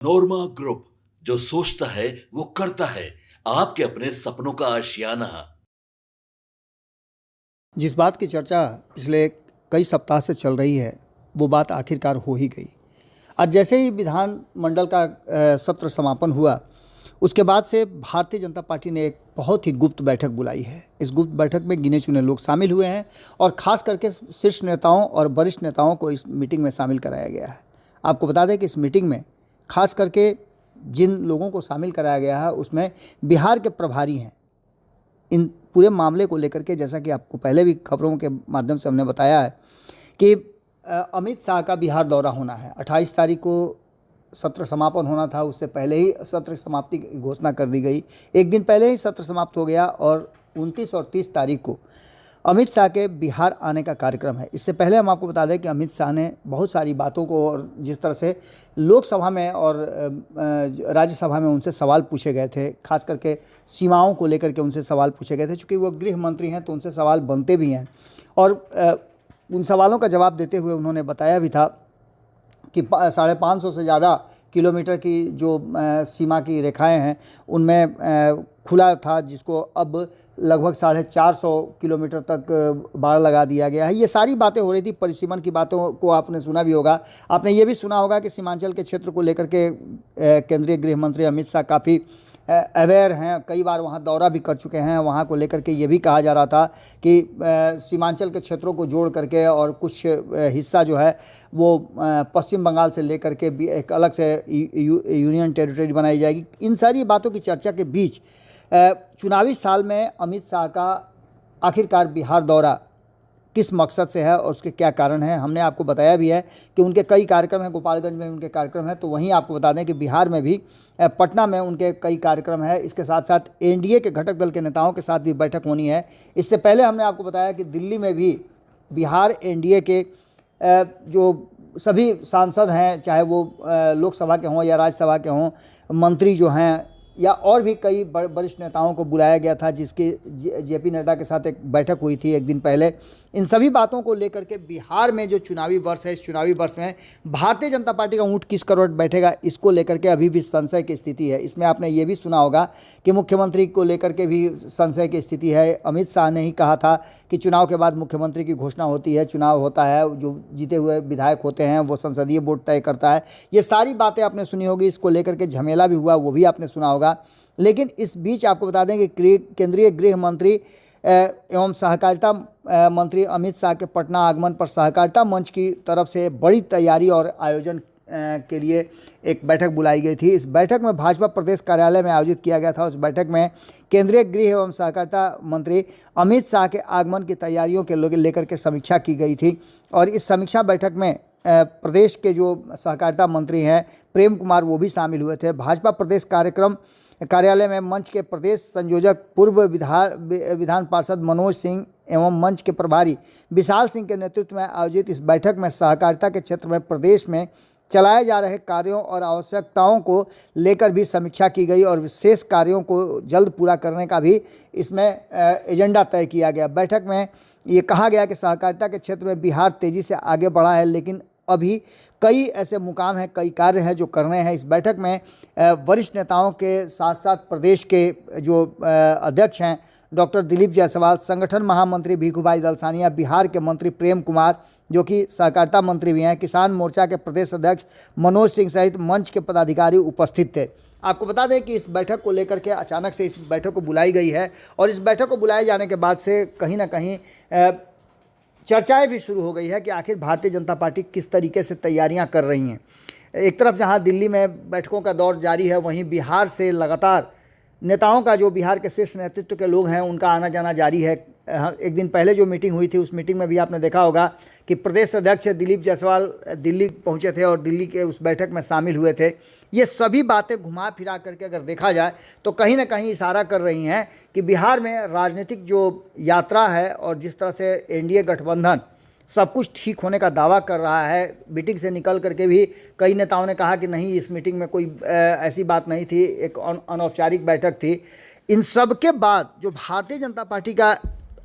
नोरमा group, जो सोचता है वो करता है। आपके अपने सपनों का आशियाना। जिस बात की चर्चा पिछले कई सप्ताह से चल रही है, वो बात आखिरकार हो ही गई। आज जैसे ही विधानमंडल का सत्र समापन हुआ, उसके बाद से भारतीय जनता पार्टी ने एक बहुत ही गुप्त बैठक बुलाई है। इस गुप्त बैठक में गिने चुने लोग शामिल हुए हैं और ख़ास करके शीर्ष नेताओं और वरिष्ठ नेताओं को इस मीटिंग में शामिल कराया गया है। आपको बता दें कि इस मीटिंग में खास करके जिन लोगों को शामिल कराया गया है, उसमें बिहार के प्रभारी हैं। इन पूरे मामले को लेकर के, जैसा कि आपको पहले भी खबरों के माध्यम से हमने बताया है कि अमित शाह का बिहार दौरा होना है। 28 तारीख को सत्र समापन होना था, उससे पहले ही सत्र समाप्ति की घोषणा कर दी गई। एक दिन पहले ही सत्र समाप्त हो गया और 29 और 30 तारीख को अमित शाह के बिहार आने का कार्यक्रम है। इससे पहले हम आपको बता दें कि अमित शाह ने बहुत सारी बातों को, और जिस तरह से लोकसभा में और राज्यसभा में उनसे सवाल पूछे गए थे, खास करके सीमाओं को लेकर के उनसे सवाल पूछे गए थे। चूँकि वो गृह मंत्री हैं तो उनसे सवाल बनते भी हैं, और उन सवालों का जवाब देते हुए उन्होंने बताया भी था कि 550 से ज़्यादा किलोमीटर की जो सीमा की रेखाएं हैं, उनमें खुला था, जिसको अब लगभग 450 किलोमीटर तक बाड़ लगा दिया गया है। ये सारी बातें हो रही थी। परिसीमन की बातों को आपने सुना भी होगा। आपने ये भी सुना होगा कि सीमांचल के क्षेत्र को लेकर के केंद्रीय गृह मंत्री अमित शाह काफ़ी अवेयर हैं, कई बार वहाँ दौरा भी कर चुके हैं। वहाँ को लेकर के ये भी कहा जा रहा था कि सीमांचल के क्षेत्रों को जोड़ करके और कुछ हिस्सा जो है वो पश्चिम बंगाल से लेकर के भी एक अलग से यूनियन टेरिटरी बनाई जाएगी। इन सारी बातों की चर्चा के बीच चुनावी साल में अमित शाह का आखिरकार बिहार दौरा किस मकसद से है और उसके क्या कारण हैं, हमने आपको बताया भी है कि उनके कई कार्यक्रम हैं। गोपालगंज में उनके कार्यक्रम हैं, तो वहीं आपको बता दें कि बिहार में भी पटना में उनके कई कार्यक्रम हैं। इसके साथ साथ एनडीए के घटक दल के नेताओं के साथ भी बैठक होनी है। इससे पहले हमने आपको बताया कि दिल्ली में भी बिहार एनडीए के जो सभी सांसद हैं, चाहे वो लोकसभा के हों या राज्यसभा के हों, मंत्री जो हैं या और भी कई वरिष्ठ नेताओं को बुलाया गया था, जिसकी जेपी नड्डा के साथ एक बैठक हुई थी एक दिन पहले। इन सभी बातों को लेकर के बिहार में जो चुनावी वर्ष है, इस चुनावी वर्ष में भारतीय जनता पार्टी का ऊँट किस करवट बैठेगा, इसको लेकर के अभी भी संशय की स्थिति है। इसमें आपने ये भी सुना होगा कि मुख्यमंत्री को लेकर के भी संशय की स्थिति है। अमित शाह ने ही कहा था कि चुनाव के बाद मुख्यमंत्री की घोषणा होती है, चुनाव होता है, जो जीते हुए विधायक होते हैं वो संसदीय बोर्ड तय करता है। ये सारी बातें आपने सुनी होगी। इसको लेकर के झमेला भी हुआ, वो भी आपने सुना होगा। लेकिन इस बीच आपको बता दें कि केंद्रीय गृह मंत्री एवं सहकारिता मंत्री अमित शाह के पटना आगमन पर सहकारिता मंच की तरफ से बड़ी तैयारी और आयोजन के लिए एक बैठक बुलाई गई थी। इस बैठक में भाजपा प्रदेश कार्यालय में आयोजित किया गया था। उस बैठक में केंद्रीय गृह एवं सहकारिता मंत्री अमित शाह के आगमन की तैयारियों के लेकर के समीक्षा की गई थी। और इस समीक्षा बैठक में प्रदेश के जो सहकारिता मंत्री हैं प्रेम कुमार, वो भी शामिल हुए थे। भाजपा प्रदेश कार्यालय में मंच के प्रदेश संयोजक पूर्व विधान पार्षद मनोज सिंह एवं मंच के प्रभारी विशाल सिंह के नेतृत्व में आयोजित इस बैठक में सहकारिता के क्षेत्र में प्रदेश में चलाए जा रहे कार्यों और आवश्यकताओं को लेकर भी समीक्षा की गई और विशेष कार्यों को जल्द पूरा करने का भी इसमें एजेंडा तय किया गया। बैठक में ये कहा गया कि सहकारिता के क्षेत्र में बिहार तेज़ी से आगे बढ़ा है, लेकिन अभी कई ऐसे मुकाम हैं, कई कार्य हैं जो करने हैं। इस बैठक में वरिष्ठ नेताओं के साथ साथ प्रदेश के जो अध्यक्ष हैं डॉक्टर दिलीप जायसवाल, संगठन महामंत्री भिखुभाई दलसानिया, बिहार के मंत्री प्रेम कुमार जो कि सहकारिता मंत्री भी हैं, किसान मोर्चा के प्रदेश अध्यक्ष मनोज सिंह सहित मंच के पदाधिकारी उपस्थित थे। आपको बता दें कि इस बैठक को लेकर के अचानक से इस बैठक को बुलाई गई है और इस बैठक को बुलाए जाने के बाद से कहीं ना कहीं चर्चाएं भी शुरू हो गई है कि आखिर भारतीय जनता पार्टी किस तरीके से तैयारियां कर रही हैं। एक तरफ जहां दिल्ली में बैठकों का दौर जारी है, वहीं बिहार से लगातार नेताओं का, जो बिहार के शीर्ष नेतृत्व के लोग हैं, उनका आना जाना जारी है। एक दिन पहले जो मीटिंग हुई थी, उस मीटिंग में भी आपने देखा होगा कि प्रदेश अध्यक्ष दिलीप जायसवाल दिल्ली पहुंचे थे और दिल्ली के उस बैठक में शामिल हुए थे। ये सभी बातें घुमा फिरा करके अगर देखा जाए तो कहीं ना कहीं इशारा कर रही हैं कि बिहार में राजनीतिक जो यात्रा है और जिस तरह से एनडीए गठबंधन सब कुछ ठीक होने का दावा कर रहा है। मीटिंग से निकल करके भी कई नेताओं ने कहा कि नहीं, इस मीटिंग में कोई ऐसी बात नहीं थी, एक अनौपचारिक बैठक थी। इन सब के बाद जो भारतीय जनता पार्टी का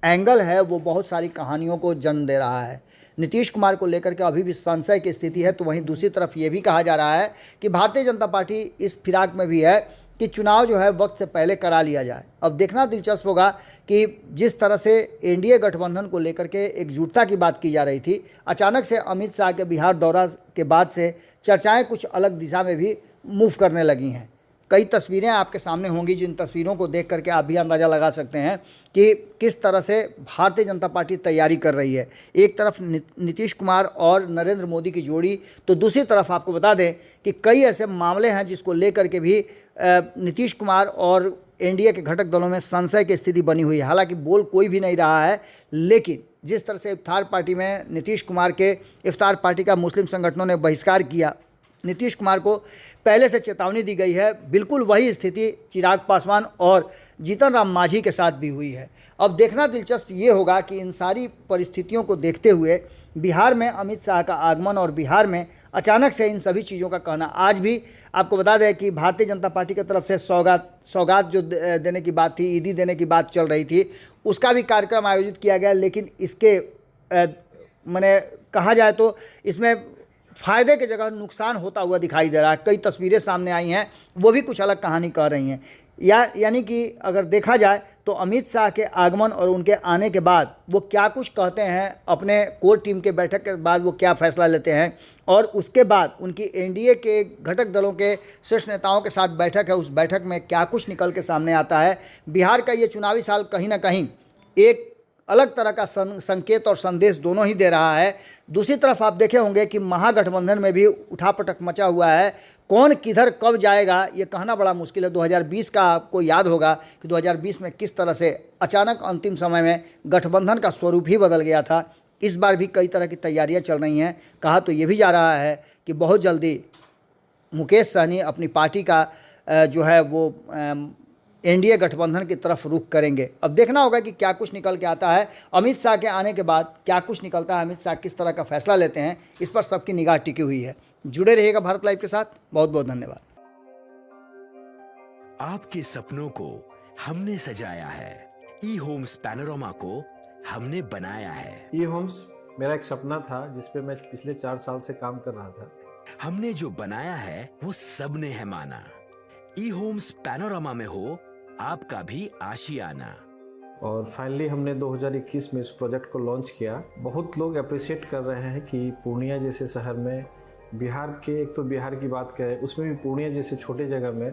एंगल है वो बहुत सारी कहानियों को जन्म दे रहा है। नीतीश कुमार को लेकर के अभी भी संशय की स्थिति है, तो वहीं दूसरी तरफ ये भी कहा जा रहा है कि भारतीय जनता पार्टी इस फिराक में भी है कि चुनाव जो है वक्त से पहले करा लिया जाए। अब देखना दिलचस्प होगा कि जिस तरह से एनडीए गठबंधन को लेकर के एकजुटता की बात की जा रही थी, अचानक से अमित शाह के बिहार दौरा के बाद से चर्चाएं कुछ अलग दिशा में भी मूव करने लगी हैं। कई तस्वीरें आपके सामने होंगी, जिन तस्वीरों को देख करके आप भी अंदाज़ा लगा सकते हैं कि किस तरह से भारतीय जनता पार्टी तैयारी कर रही है। एक तरफ नीतीश कुमार और नरेंद्र मोदी की जोड़ी, तो दूसरी तरफ आपको बता दें कि कई ऐसे मामले हैं जिसको लेकर के भी नीतीश कुमार और एनडीए के घटक दलों में संशय की स्थिति बनी हुई है। हालांकि बोल कोई भी नहीं रहा है, लेकिन जिस तरह से इफ्तार पार्टी में नीतीश कुमार के इफ्तार पार्टी का मुस्लिम संगठनों ने बहिष्कार किया, नीतीश कुमार को पहले से चेतावनी दी गई है, बिल्कुल वही स्थिति चिराग पासवान और जीतन राम मांझी के साथ भी हुई है। अब देखना दिलचस्प ये होगा कि इन सारी परिस्थितियों को देखते हुए बिहार में अमित शाह का आगमन और बिहार में अचानक से इन सभी चीज़ों का कहना, आज भी आपको बता दें कि भारतीय जनता पार्टी की तरफ से सौगात जो देने की बात थी, ईदी देने की बात चल रही थी, उसका भी कार्यक्रम आयोजित किया गया, लेकिन इसके मैंने कहा जाए तो इसमें फ़ायदे की जगह नुकसान होता हुआ दिखाई दे रहा है। कई तस्वीरें सामने आई हैं, वो भी कुछ अलग कहानी कह रही हैं। यानी कि अगर देखा जाए तो अमित शाह के आगमन और उनके आने के बाद वो क्या कुछ कहते हैं, अपने कोर टीम के बैठक के बाद वो क्या फैसला लेते हैं, और उसके बाद उनकी एनडीए के घटक दलों के शीर्ष नेताओं के साथ बैठक है, उस बैठक में क्या कुछ निकल के सामने आता है। बिहार का ये चुनावी साल कहीं ना कहीं एक अलग तरह का संकेत और संदेश दोनों ही दे रहा है। दूसरी तरफ आप देखे होंगे कि महागठबंधन में भी उठापटक मचा हुआ है, कौन किधर कब जाएगा ये कहना बड़ा मुश्किल है। 2020 का आपको याद होगा कि 2020 में किस तरह से अचानक अंतिम समय में गठबंधन का स्वरूप ही बदल गया था। इस बार भी कई तरह की तैयारियां चल रही हैं। कहा तो ये भी जा रहा है कि बहुत जल्दी मुकेश सहनी अपनी पार्टी का जो है वो एनडीए गठबंधन की तरफ रुख करेंगे। अब देखना होगा कि क्या कुछ निकल के आता है। अमित शाह के आने के बाद क्या कुछ निकलता है, अमित शाह किस तरह का फैसला लेते हैं, इस पर सबकी निगाह टिकी हुई है। जुड़े रहिएगा भारत लाइव के साथ। बहुत बहुत धन्यवाद। आपके सपनों को हमने सजाया है, ई होम्स पैनोरामा को हमने बनाया है। ई होम्स मेरा एक सपना था जिसपे मैं पिछले 4 साल से काम कर रहा था। हमने जो बनाया है वो सबने है माना। ई होम्स पैनोरामा में हो आपका भी आशियाना। और फाइनली हमने 2021 में इस प्रोजेक्ट को लॉन्च किया। बहुत लोग अप्रिशिएट कर रहे हैं कि पूर्णिया जैसे शहर में, बिहार के, एक तो बिहार की बात करें उसमें भी पूर्णिया जैसे छोटे जगह में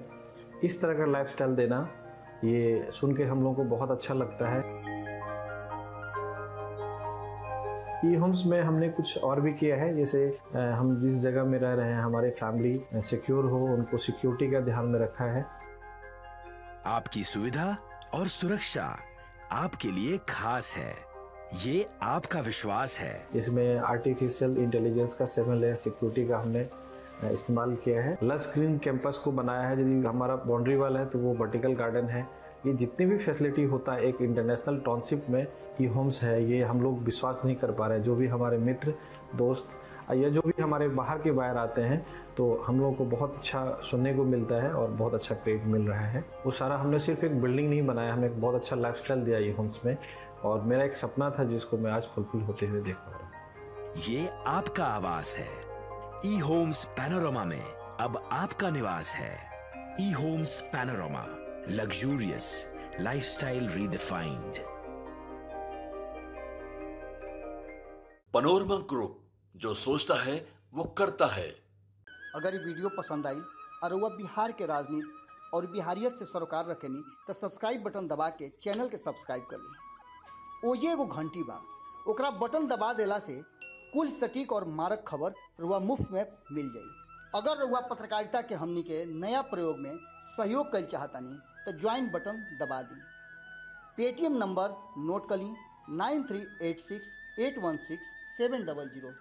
इस तरह का लाइफस्टाइल देना, ये सुन के हम लोगों को बहुत अच्छा लगता है। ई होम्स में हमने कुछ और भी किया है, जैसे हम जिस जगह में रह रहे हैं हमारे फैमिली सिक्योर हो, उनको सिक्योरिटी का ध्यान में रखा है। आपकी सुविधा और सुरक्षा आपके लिए खास है, ये आपका विश्वास है। इसमें आर्टिफिशियल इंटेलिजेंस का 7 लेयर सिक्योरिटी का हमने इस्तेमाल किया है। लस ग्रीन कैंपस को बनाया है। यदि हमारा बाउंड्री वाल है तो वो वर्टिकल गार्डन है। ये जितनी भी फैसिलिटी होता है एक इंटरनेशनल टाउनशिप में ई होम्स है, ये हम लोग विश्वास नहीं कर पा रहे हैं। जो भी हमारे मित्र दोस्त या जो भी हमारे बाहर के बाहर आते हैं तो हम लोगों को बहुत अच्छा सुनने को मिलता है और बहुत अच्छा क्रेडिट मिल रहा है। वो सारा हमने सिर्फ एक बिल्डिंग नहीं बनाया, हमें एक बहुत अच्छा लाइफस्टाइल दिया ई होम्स में, और मेरा एक सपना था जिसको मैं आज फुलफिल होते हुए देख पा रहा हूँ। ये आपका आवास है। ई होम्स पैनोरामा में अब आपका निवास है। E Homes Panorama, luxurious lifestyle redefined. Panorama group, जो सोचता है वो करता है। अगर ये वीडियो पसंद आई और वह बिहार के राजनीति और बिहारियत से सरोकार रखेनी तो सब्सक्राइब बटन दबा के चैनल के सब्सक्राइब कर ली। ओजे एगो घंटी बा, ओकरा बटन दबा देला से कुल सटीक और मारक खबर रुआ मुफ्त में मिल जाई। अगर रुआ पत्रकारिता के हमनी के नया प्रयोग में सहयोग कर चाहतानी तो ज्वाइन बटन दबा दी। पेटीएम नंबर नोट कर ली 9386816700।